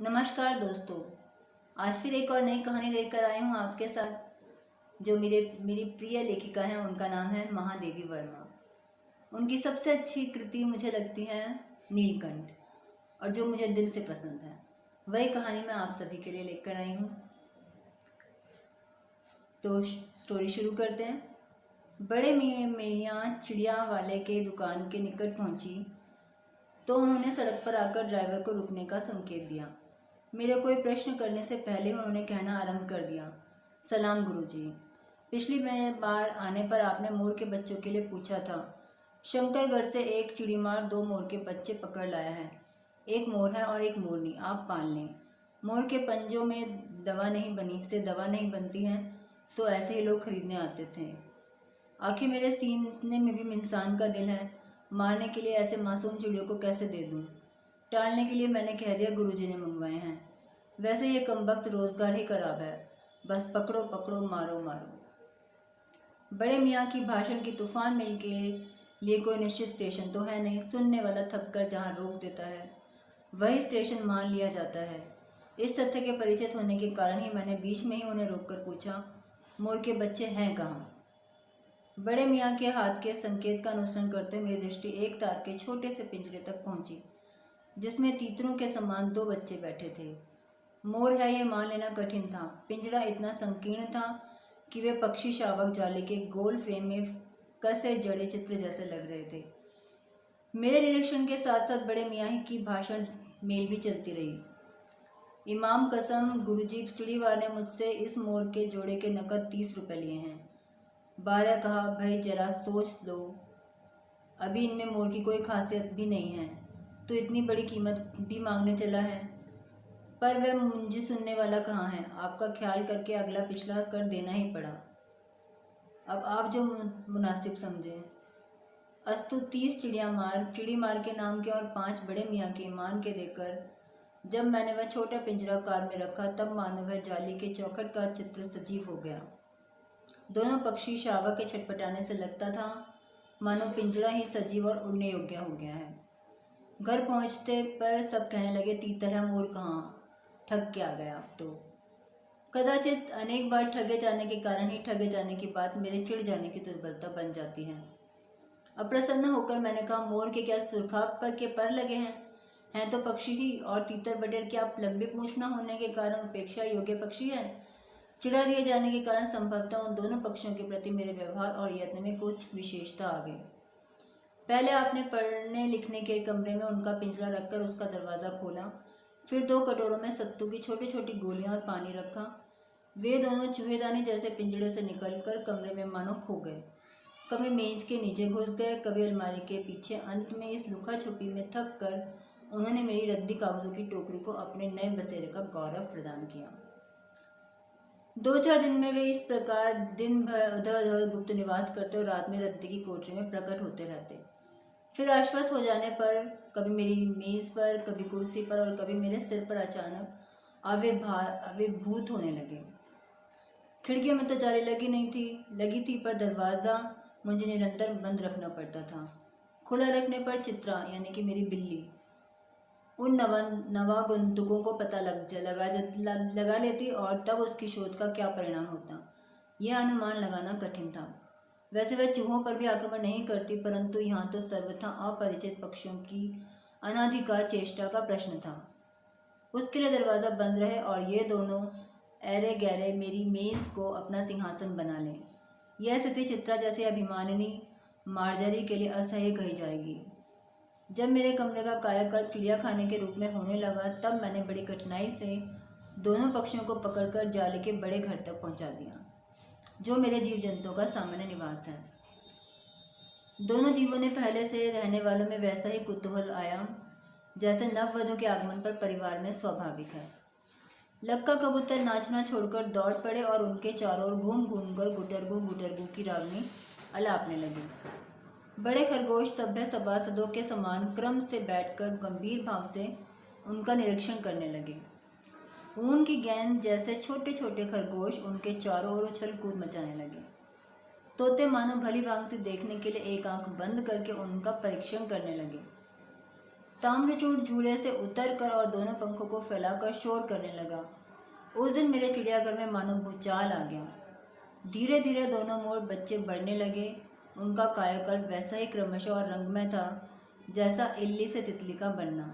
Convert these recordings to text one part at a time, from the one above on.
नमस्कार दोस्तों। आज फिर एक और नई कहानी लेकर आई हूँ आपके साथ। जो मेरी प्रिय लेखिका हैं उनका नाम है महादेवी वर्मा। उनकी सबसे अच्छी कृति मुझे लगती है नीलकंठ, और जो मुझे दिल से पसंद है वही कहानी मैं आप सभी के लिए लेकर आई हूँ। तो स्टोरी शुरू करते हैं। बड़े मियाँ चिड़िया वाले के दुकान के निकट पहुँची तो उन्होंने सड़क पर आकर ड्राइवर को रुकने का संकेत दिया। मेरे कोई प्रश्न करने से पहले उन्होंने कहना आरंभ कर दिया, सलाम गुरुजी। पिछली बार आने पर आपने मोर के बच्चों के लिए पूछा था। शंकरगढ़ से एक चिड़ीमार 2 मोर के बच्चे पकड़ लाया है। एक मोर है और एक मोरनी, आप पाल लें। मोर के पंजों में दवा नहीं बनती है, सो ऐसे ही लोग खरीदने आते थे। आखिर मेरे सीने में भी इंसान का दिल है, मारने के लिए ऐसे मासूम चिड़ियों को कैसे दे दूं? टालने के लिए मैंने कह दिया गुरुजी ने मंगवाए हैं। वैसे ये कमबख्त रोजगार ही खराब है, बस पकड़ो पकड़ो मारो मारो। बड़े मियाँ की भाषण की तूफान मिल के लिए कोई निश्चित स्टेशन तो है नहीं। सुनने वाला थक कर जहाँ रोक देता है वही स्टेशन मान लिया जाता है। इस तथ्य के परिचित होने के कारण ही मैंने बीच में ही उन्हें रोककर पूछा, मोर के बच्चे हैं कहाँ? बड़े मियाँ के हाथ के संकेत का अनुसरण करते मेरी दृष्टि एक तार के छोटे से पिंजरे तक पहुंची, जिसमें तीतरों के समान 2 बच्चे बैठे थे। मोर है ये मान लेना कठिन था। पिंजरा इतना संकीर्ण था कि वे पक्षी शावक जाले के गोल फ्रेम में कसे जड़े चित्र जैसे लग रहे थे। मेरे निरीक्षण के साथ साथ बड़े मियाँ की भाषण मेल भी चलती रही। इमाम कसम गुरुजी, चिड़ीवार ने मुझसे इस मोर के जोड़े के नकद 30 रुपये लिए हैं। बारह कहा, भाई जरा सोच लो, अभी इनमें मोर की कोई खासियत भी नहीं है तो इतनी बड़ी कीमत भी मांगने चला है। पर वह मुझे सुनने वाला कहाँ है? आपका ख्याल करके अगला पिछला कर देना ही पड़ा। अब आप जो मुनासिब समझें। अस्तु 30 चिड़ी मार के नाम के और 5 बड़े मियाँ के मान के देकर जब मैंने वह छोटा पिंजरा कार में रखा, तब मानो वह जाली के चौखट का चित्र सजीव हो गया। दोनों पक्षी शावक के छटपटाने से लगता था मानो पिंजरा ही सजीव और उड़ने योग्य हो गया है। घर पहुंचते पर सब कहने लगे, तीतर है, मोर कहाँ? ठग के आ गया अब तो। कदाचित अनेक बार ठगे जाने के कारण ही ठगे जाने की बात मेरे चिढ़ जाने की दुर्बलता बन जाती है। अप्रसन्न होकर मैंने कहा, मोर के क्या सुरखाब पर के पर लगे हैं तो पक्षी ही, और तीतर बटेर क्या लंबे पूंछ न होने के कारण उपेक्षा योग्य पक्षी है? चिढ़ा दिए जाने के कारण संभवतः उन दोनों पक्षियों के प्रति मेरे व्यवहार और यत्न में कुछ विशेषता आ गई। पहले आपने पढ़ने लिखने के कमरे में उनका पिंजरा रखकर उसका दरवाज़ा खोला, फिर 2 कटोरों में सत्तू की छोटी छोटी गोलियां और पानी रखा। वे दोनों चूहेदानी जैसे पिंजरे से निकलकर कमरे में मानो खो गए। कभी मेज के नीचे घुस गए, कभी अलमारी के पीछे। अंत में इस लुका छुपी में थक कर उन्होंने मेरी रद्दी कागजों की टोकरी को अपने नए बसेरे का गौरव प्रदान किया। 2-4 दिन में वे इस प्रकार दिन भर उधर उधर गुप्त निवास करते और रात में रद्दी की कोठरी में प्रकट होते रहते। फिर आश्वस्त हो जाने पर कभी मेरी मेज पर, कभी कुर्सी पर और कभी मेरे सिर पर अचानक आविर्भूत होने लगे। खिड़कियों में तो जाली लगी थी पर दरवाज़ा मुझे निरंतर बंद रखना पड़ता था। खुला रखने पर चित्रा यानी कि मेरी बिल्ली उन नवागंतुकों को पता लगा लेती और तब उसकी शोध का क्या परिणाम होता, यह अनुमान लगाना कठिन था। वैसे वह चूहों पर भी आक्रमण नहीं करती, परंतु यहाँ तो सर्वथा अपरिचित पक्षियों की अनाधिकार चेष्टा का प्रश्न था। उसके लिए दरवाज़ा बंद रहे और ये दोनों ऐरे गैरे मेरी मेज़ को अपना सिंहासन बना लें। यह स्थिति चित्रा जैसी अभिमानिनी मार्जरी के लिए असह्य कही जाएगी। जब मेरे कमरे का कायाकल्प चिड़ियाखाने के रूप में होने लगा, तब मैंने बड़ी कठिनाई से दोनों पक्षियों को पकड़कर जाले के बड़े घर तक पहुंचा दिया, जो मेरे जीव जंतुओं का सामान्य निवास है। दोनों जीवों ने पहले से रहने वालों में वैसा ही कुतूहल आया जैसे नववधु के आगमन पर परिवार में स्वाभाविक है। लक्का कबूतर नाचना छोड़कर दौड़ पड़े और उनके चारों ओर घूम घूम कर गुटरगू की रागनी अलापने लगी। बड़े खरगोश सभ्य सभासदों के समान क्रम से बैठकर गंभीर भाव से उनका निरीक्षण करने लगे। ऊन की गेंद जैसे छोटे छोटे खरगोश उनके चारों ओर उछल कूद मचाने लगे। तोते मानो भली भांति देखने के लिए एक आंख बंद करके उनका परीक्षण करने लगे। ताम्रचूड़ झूले से उतरकर और दोनों पंखों को फैलाकर शोर करने लगा। उस दिन मेरे चिड़ियाघर में मानो भूचाल आ गया। धीरे धीरे दोनों मोर बच्चे बढ़ने लगे। उनका कायाकल्प वैसा ही क्रमशः और रंगमय था जैसा इल्ली से तितली का बनना।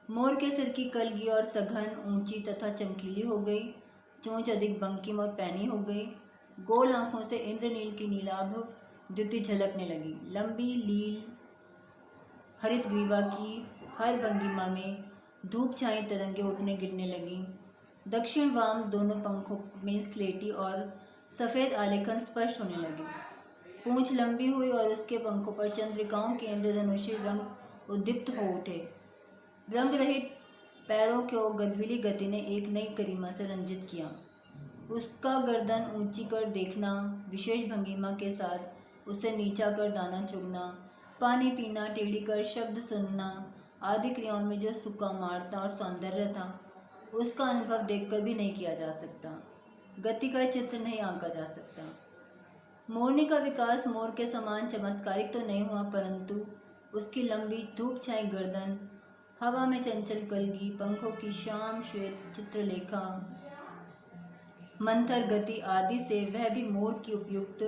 मोर के सिर की कलगी और सघन, ऊंची तथा चमकीली हो गई। चोंच अधिक बंकिम और पैनी हो गई। गोल आंखों से इंद्रनील की नीलाभ द्युति झलकने लगी। लंबी लील हरित ग्रीवा की हर भंगिमा में धूप छाई तरंगे उठने गिरने लगी। दक्षिण वाम दोनों पंखों में स्लेटी और सफ़ेद आलेखन स्पष्ट होने लगे। पूंछ लंबी हुई और उसके पंखों पर चंद्रिकाओं के इंद्रधनुषी रंग उद्दीप्त हो उठे। रंग रहित पैरों को गर्वीली गति ने एक नई गरिमा से रंजित किया। उसका गर्दन ऊंची कर देखना, विशेष भंगिमा के साथ उसे नीचा कर दाना चुगना, पानी पीना, टेढ़ी कर शब्द सुनना आदि क्रियाओं में जो सुकुमारता और सौंदर्य था, उसका अनुभव देखकर भी नहीं किया जा सकता। गति का चित्र नहीं आंका जा सकता। मोरनी का विकास मोर के समान चमत्कारिक तो नहीं हुआ, परंतु उसकी लंबी धूप छाई गर्दन, हवा में चंचल कलगी, पंखों की श्याम श्वेत चित्रलेखा, मंथर गति आदि से वह भी मोर की उपयुक्त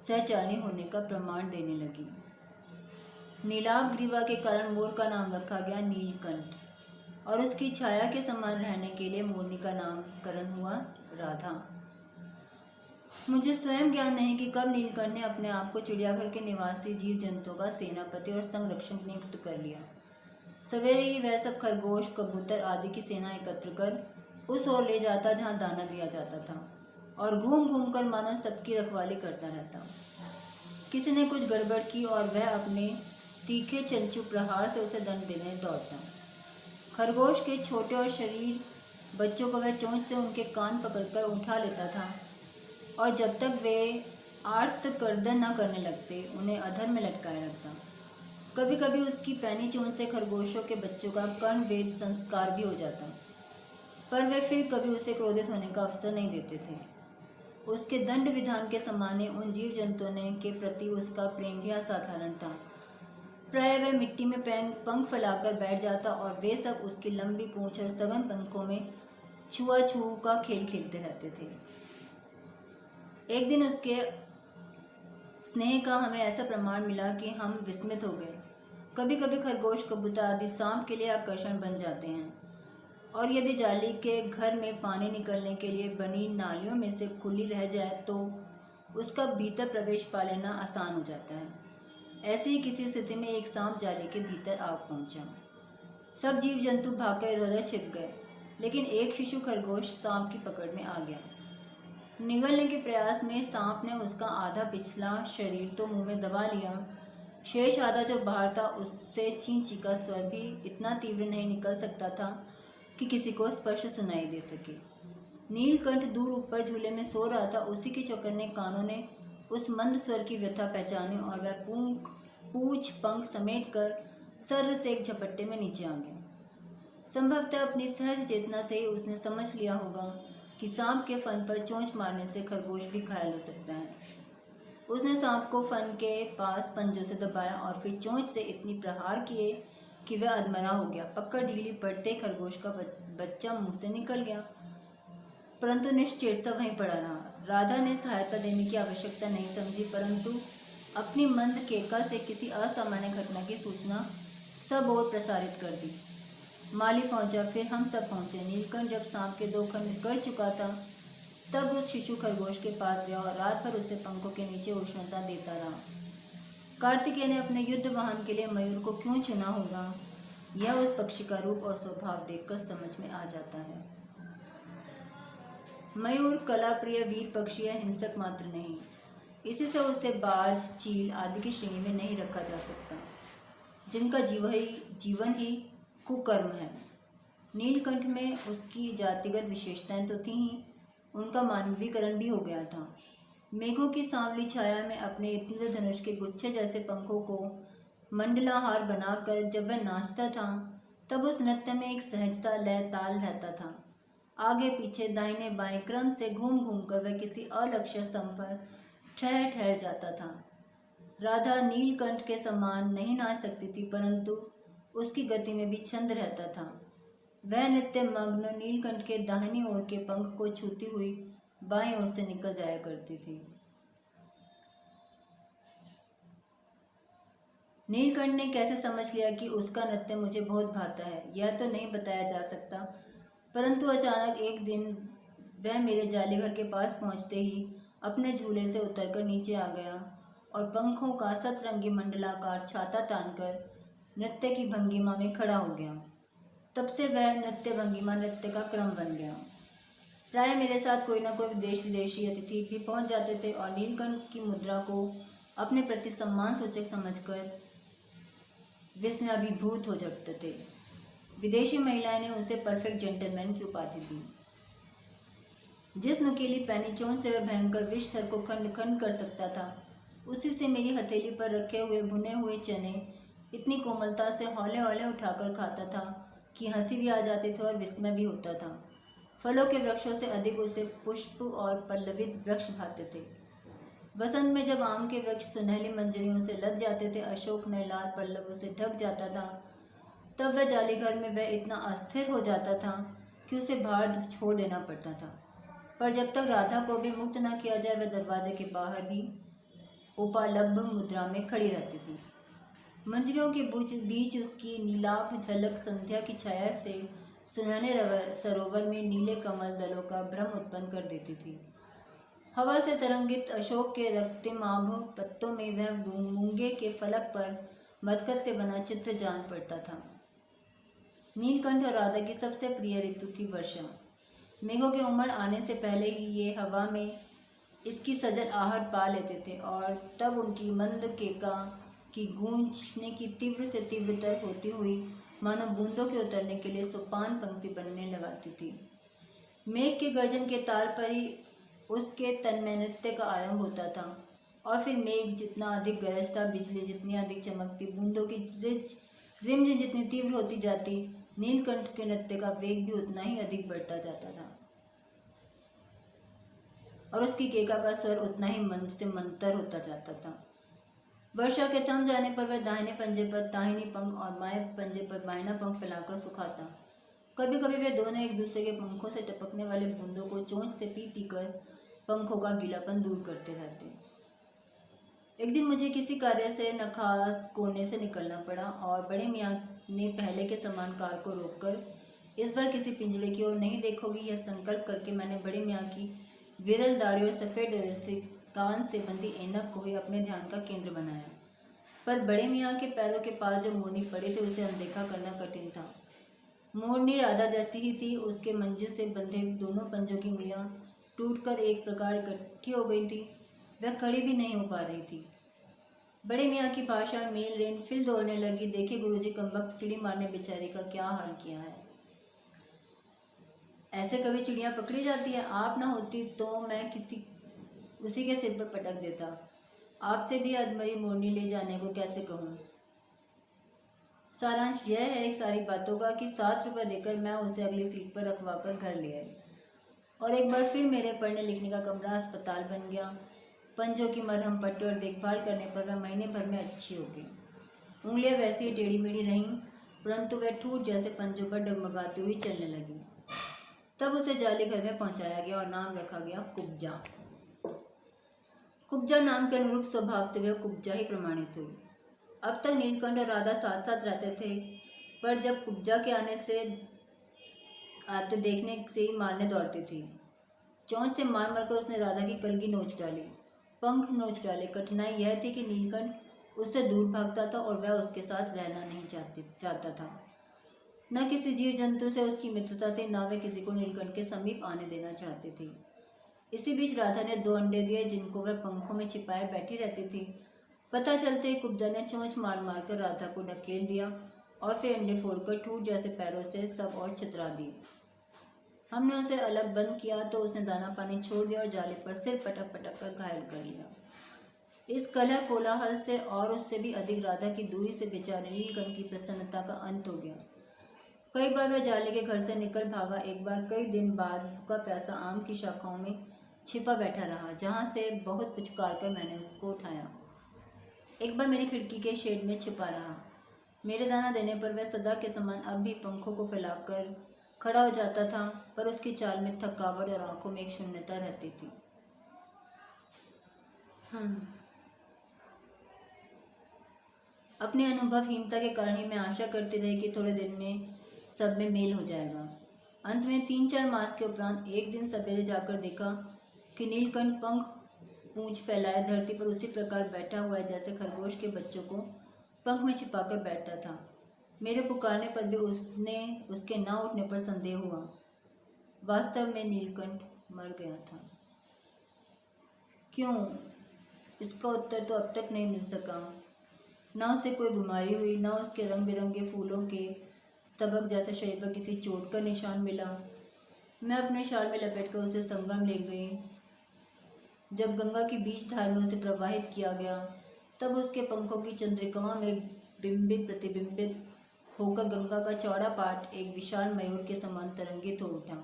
सहचारिणी होने का प्रमाण देने लगी। नीलाभ ग्रीवा के कारण मोर का नाम रखा गया नीलकंठ और उसकी छाया के समान रहने के लिए मोरनी का नामकरण हुआ राधा। मुझे स्वयं ज्ञान नहीं कि कब नीलकंठ ने अपने आप को चिड़ियाघर के निवासी जीव जंतुओं का सेनापति और संरक्षक नियुक्त कर लिया। सवेरे ही वह सब खरगोश, कबूतर आदि की सेना एकत्र कर उस ओर ले जाता जहाँ दाना दिया जाता था और घूम घूम कर मानो सबकी रखवाली करता रहता। किसी ने कुछ गड़बड़ की और वह अपने तीखे चंचू प्रहार से उसे दंड देने दौड़ता। खरगोश के छोटे और शरीर बच्चों को वह चोंच से उनके कान पकड़कर उठा लेता था और जब तक वे आर्त कर्दन न करने लगते उन्हें अधर में लटकाए रखता। कभी कभी उसकी पैनी चोंच से खरगोशों के बच्चों का कर्णवेद संस्कार भी हो जाता, पर वे फिर कभी उसे क्रोधित होने का अवसर नहीं देते थे। उसके दंड विधान के समान उन जीव जंतुओं के प्रति उसका प्रेम भी असाधारण था। प्राय वह मिट्टी में पंख फैलाकर बैठ जाता और वे सब उसकी लंबी पूंछ और सघन पंखों में छुआ-छू का खेल खेलते रहते थे। एक दिन उसके स्नेह का हमें ऐसा प्रमाण मिला कि हम विस्मित हो गए। कभी कभी खरगोश, कबूतर आदि सांप के लिए आकर्षण बन जाते हैं और यदि जाली के घर में पानी निकलने के लिए बनी नालियों में से खुली रह जाए तो उसका भीतर प्रवेश पा लेना आसान हो जाता है। ऐसी ही किसी स्थिति में एक सांप जाली के भीतर आ पहुंचा। सब जीव जंतु भागकर इधर-उधर छिप गए, लेकिन एक शिशु खरगोश सांप की पकड़ में आ गया। निगलने के प्रयास में सांप ने उसका आधा पिछला शरीर तो मुंह में दबा लिया, शेष आधा जो बाहर था उससे चीं-चीं का स्वर भी इतना तीव्र नहीं निकल सकता था कि किसी को स्पष्ट सुनाई दे सके। नीलकंठ दूर ऊपर झूले में सो रहा था। उसी के चौकन्ने कानों ने उस मंद स्वर की व्यथा पहचानी और वह पूछ पंख समेट कर सर्र से एक झपट्टे में नीचे आ गया। संभवतः अपनी सहज चेतना से ही उसने समझ लिया होगा कि सांप के फन पर चोंच मारने से खरगोश भी घायल हो सकता है। उसने सांप को फन के पास पंजों से दबाया और फिर चोंच से इतनी प्रहार किए कि वह अधमरा हो गया। पकड़ ढीली पड़ते खरगोश का बच्चा मुंह से निकल गया, परंतु निश्चेत सा वहीं पड़ा रहा। राधा ने सहायता देने की आवश्यकता नहीं समझी, परंतु अपनी मंद केका से किसी असामान्य घटना की सूचना सब ओर प्रसारित कर दी। माली पहुंचा, फिर हम सब पहुंचे। नीलकंठ जब सांप के 2 खंड कर चुका था तब उस शिशु खरगोश के पास गया और रात भर उसे पंखों के नीचे उष्णता देता रहा। कार्तिकेय ने अपने युद्ध वाहन के लिए मयूर को क्यों चुना होगा, यह उस पक्षी का रूप और स्वभाव देखकर समझ में आ जाता है। मयूर कला प्रिय वीर पक्षी है, हिंसक मात्र नहीं। इसी से उसे बाज, चील आदि की श्रेणी में नहीं रखा जा सकता, जिनका जीवन ही कुकर्म है। नीलकंठ में उसकी जातिगत विशेषताएं तो थी ही, उनका मानवीकरण भी हो गया था। मेघों की सांवली छाया में अपने इंद्रधनुष के गुच्छे जैसे पंखों को मंडलाहार बनाकर जब वह नाचता था तब उस नृत्य में एक सहजता, लय, ताल रहता था। आगे पीछे दाहिने बाएं क्रम से घूम घूम कर वह किसी अलक्ष्य सम पर ठहर जाता था। राधा नीलकंठ के समान नहीं नाच सकती थी, परंतु उसकी गति में भी छंद रहता था। वह नित्य मग्न नीलकंठ के दाहिनी ओर के पंख को छूती हुई बाईं ओर से निकल जाया करती थी। नीलकंठ ने कैसे समझ लिया कि उसका नृत्य मुझे बहुत भाता है, यह तो नहीं बताया जा सकता, परंतु अचानक एक दिन वह मेरे जाली घर के पास पहुंचते ही अपने झूले से उतरकर नीचे आ गया और पंखों का सतरंगी मंडलाकार छाता तानकर नृत्य की भंगिमा में खड़ा हो गया। तब से वह नृत्य भंगिमा नृत्य का क्रम बन गया। प्राय मेरे साथ कोई न कोई विदेशी अतिथि भी पहुंच जाते थे और नीलकंठ की मुद्रा को अपने प्रति सम्मान सूचक समझकर विस्मयाभिभूत हो जाते थे। विदेशी महिलाएं ने उसे परफेक्ट जेंटलमैन की उपाधि दी। जिस नुकीली पैनी चोंच से वह भयंकर विषधर को खंड खंड कर सकता था, उसी से मेरी हथेली पर रखे हुए भुने हुए चने इतनी कोमलता से हौले हौले उठाकर खाता था कि हंसी भी आ जाती थी और विस्मय भी होता था। फलों के वृक्षों से अधिक उसे पुष्प और पल्लवित वृक्ष भाते थे। वसंत में जब आम के वृक्ष सुनहली मंजरियों से लद जाते थे, अशोक नए लाल पल्लवों से ढक जाता था, तब वह जालीघर में वह इतना अस्थिर हो जाता था कि उसे बाहर छोड़ देना पड़ता था। पर जब तक राधा को भी मुक्त न किया जाए, वह दरवाजे के बाहर ही उपालब्ध मुद्रा में खड़ी रहती थी। मंजरियों के बीच उसकी नीलाभ झलक संध्या की छाया से सुनहले सरोवर में नीले कमल दलों का भ्रम उत्पन्न कर देती थी। हवा से तरंगित अशोक के रक्तिमाभ पत्तों में वह मूंगे के फलक पर मरकत से बना चित्र जान पड़ता था। नीलकंठ और राधा की सबसे प्रिय ऋतु थी वर्षा। मेघों के उमड़ आने से पहले ही ये हवा में इसकी सजल आहट पा लेते थे और तब उनकी मंद केका की गूंजने की तीव्र से तीव्रतर होती हुई मानो बूंदों के उतरने के लिए सोपान पंक्ति बनने लगाती थी। मेघ के गर्जन के ताल पर ही उसके तन में नृत्य का आरंभ होता था और फिर मेघ जितना अधिक गरजता, बिजली जितनी अधिक चमकती, बूंदों की रिमझिम जितनी तीव्र होती जाती, नीलकंठ के नृत्य का वेग भी उतना ही अधिक बढ़ता जाता था और उसकी केका का स्वर उतना ही मंद से मंतर होता जाता था। वर्षा के थम जाने पर वह दाहिने पंजे पर दाहिनी पंख और बाएं पंजे पर बाइना पंख फैलाकर सुखाता। कभी कभी वे दोनों एक दूसरे के पंखों से टपकने वाले बूंदों को चोंच से पी पी कर पंखों का गीलापन दूर करते रहते। एक दिन मुझे किसी कार्य से नखास कोने से निकलना पड़ा और बड़े मियाँ ने पहले के समान कार को रोककर इस बार किसी पिंजड़े की ओर नहीं देखोगी यह संकल्प करके मैंने बड़े मियाँ की विरल दाढ़ी और सफ़ेद डोरे से कान से बंधी ऐनक को ही अपने ध्यान का केंद्र बनाया। पर बड़े मियाँ के पैरों के पास जो मोरनी पड़ी थी उसे अनदेखा करना कठिन था। मोरनी राधा जैसी ही थी। उसके मंजे से बंधे दोनों पंजों की उंगलियां टूटकर एक प्रकार इकट्ठी हो गई थी। वह खड़ी भी नहीं हो पा रही थी। बड़े मियाँ की भाषा मेल रेन फिल दौड़ने लगी। देखे गुरुजी, कमबख्त चिड़ी मारने बेचारे का क्या हाल किया है। ऐसे कभी चिड़िया पकड़ी जाती है। आप ना होती तो मैं उसी के सिर पर पटक देता। आपसे भी अधमरी मोरनी ले जाने को कैसे कहूँ। सारांश यह है एक सारी बातों का कि 7 रुपये देकर मैं उसे अगली सीट पर रखवाकर घर ले आई और एक बार फिर मेरे पढ़ने लिखने का कमरा अस्पताल बन गया। पंजों की मरहम पट्टी और देखभाल करने पर वह महीने भर में अच्छी हो गई। उंगलियां वैसी ही टेढ़ी मेढ़ी रहीं, परंतु वह ठूठ जैसे पंजों पर डगमगाती हुई चलने लगी। तब उसे जाली घर में पहुंचाया गया और नाम रखा गया कुब्जा। कुब्जा नाम के अनुरूप स्वभाव से वह कुब्जा ही प्रमाणित हुई। अब तक नीलकंठ और राधा साथ साथ रहते थे, पर जब कुब्जा के आते देखने से ही मारने दौड़ती थी। चोंच से मार मारकर उसने राधा की कलगी नोच डाली, पंख नोच डाले। कठिनाई यह थी कि नीलकंठ उससे दूर भागता था और वह उसके साथ रहना नहीं चाहता था। न किसी जीव जंतु से उसकी मित्रता थी, न वह किसी को नीलकंठ के समीप आने देना चाहती थी। इसी बीच राधा ने 2 अंडे दिए जिनको वह पंखों में छिपाए बैठी रहती थी। पता चलते ही कुब्जा ने चोंच मार मार कर राधा को ढकेल दिया और फिर अंडे फोड़कर ठूठ जैसे पैरों से सब और छितरा दिए। हमने उसे अलग बंद किया तो उसने दाना पानी छोड़ दिया और जाले पर सिर पटक पटक कर घायल कर लिया। इस कलह कोलाहल से और उससे भी अधिक राधा की दूरी से बेचारे नीलकंठ की प्रसन्नता का अंत हो गया। कई बार वह जाले के घर से निकल भागा। एक बार कई दिन बाद भूखा प्यासा आम की शाखाओं में छिपा बैठा रहा, जहाँ से बहुत पुचकार कर मैंने उसको उठाया। एक बार मेरी खिड़की के शेड में छिपा रहा। मेरे दाना देने पर वह सदा के समान अब भी पंखों को फैलाकर खड़ा हो जाता था, पर उसकी चाल में थकावट और आंखों में एक शून्यता रहती थी। अपने अनुभवहीनता के कारण ही मैं आशा करती रही कि थोड़े दिन में सब में मेल हो जाएगा। अंत में 3-4 मास के उपरांत एक दिन सवेरे जाकर देखा कि नीलकंठ पंख पूंछ फैलाए धरती पर उसी प्रकार बैठा हुआ है जैसे खरगोश के बच्चों को पंख में छिपाकर बैठता था। मेरे पुकारने पर भी उसने उसके न उठने पर संदेह हुआ। वास्तव में नीलकंठ मर गया था। क्यों? इसका उत्तर तो अब तक नहीं मिल सका। न उसे कोई बीमारी हुई, न उसके रंग बिरंगे फूलों के स्तबक जैसे शरीर पर किसी चोट का निशान मिला। मैं अपने शाल में लपेटकर उसे संगम ले गई। जब गंगा की बीच धार में उसे प्रवाहित किया गया, तब उसके पंखों की चंद्रिकाओं में बिंबित प्रतिबिंबित होकर गंगा का चौड़ा पाट एक विशाल मयूर के समान तरंगित हो उठा।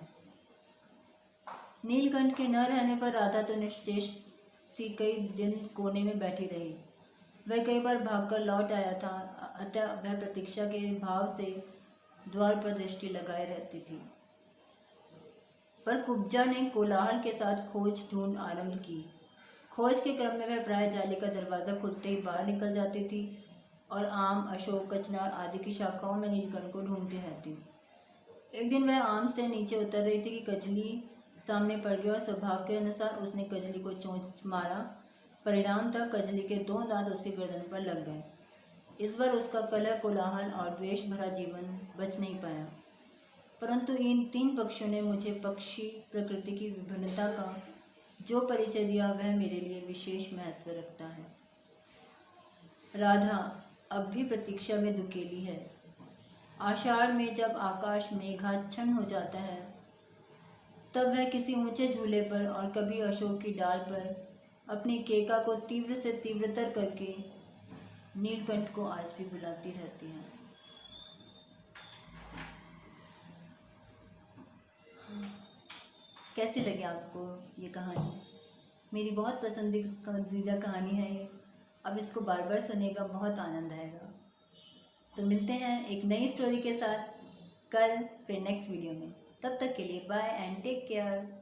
नीलकंठ के न रहने पर राधा तो निश्चेष सी कई दिन कोने में बैठी रही। वह कई बार भागकर लौट आया था, अतः वह प्रतीक्षा के भाव से द्वार पर दृष्टि लगाए रहती थी। पर कुब्जा ने कोलाहल के साथ खोज ढूंढ आरंभ की। खोज के क्रम में वह प्राय जाली का दरवाज़ा खुलते ही बाहर निकल जाती थी और आम, अशोक, कचनार आदि की शाखाओं में नीलकंठ को ढूंढती रहती। एक दिन वह आम से नीचे उतर रही थी कि कजली सामने पड़ गई और स्वभाव के अनुसार उसने कजली को चोंच मारा। परिणाम था कजली के 2 दांत उसके गर्दन पर लग गए। इस बार उसका कलह, कोलाहल और द्वेष भरा जीवन बच नहीं पाया, परंतु इन 3 पक्षियों ने मुझे पक्षी प्रकृति की विभिन्नता का जो परिचय दिया वह मेरे लिए विशेष महत्व रखता है। राधा अब भी प्रतीक्षा में दुकेली है। आषाढ़ में जब आकाश मेघाच्छन्न हो जाता है, तब वह किसी ऊंचे झूले पर और कभी अशोक की डाल पर अपनी केका को तीव्र से तीव्रतर करके नीलकंठ को आज भी बुलाती रहती है। कैसी लगी आपको ये कहानी? मेरी बहुत पसंदीदा कहानी है ये। अब इसको बार बार सुनने का बहुत आनंद आएगा। तो मिलते हैं एक नई स्टोरी के साथ कल फिर नेक्स्ट वीडियो में। तब तक के लिए बाय एंड टेक केयर।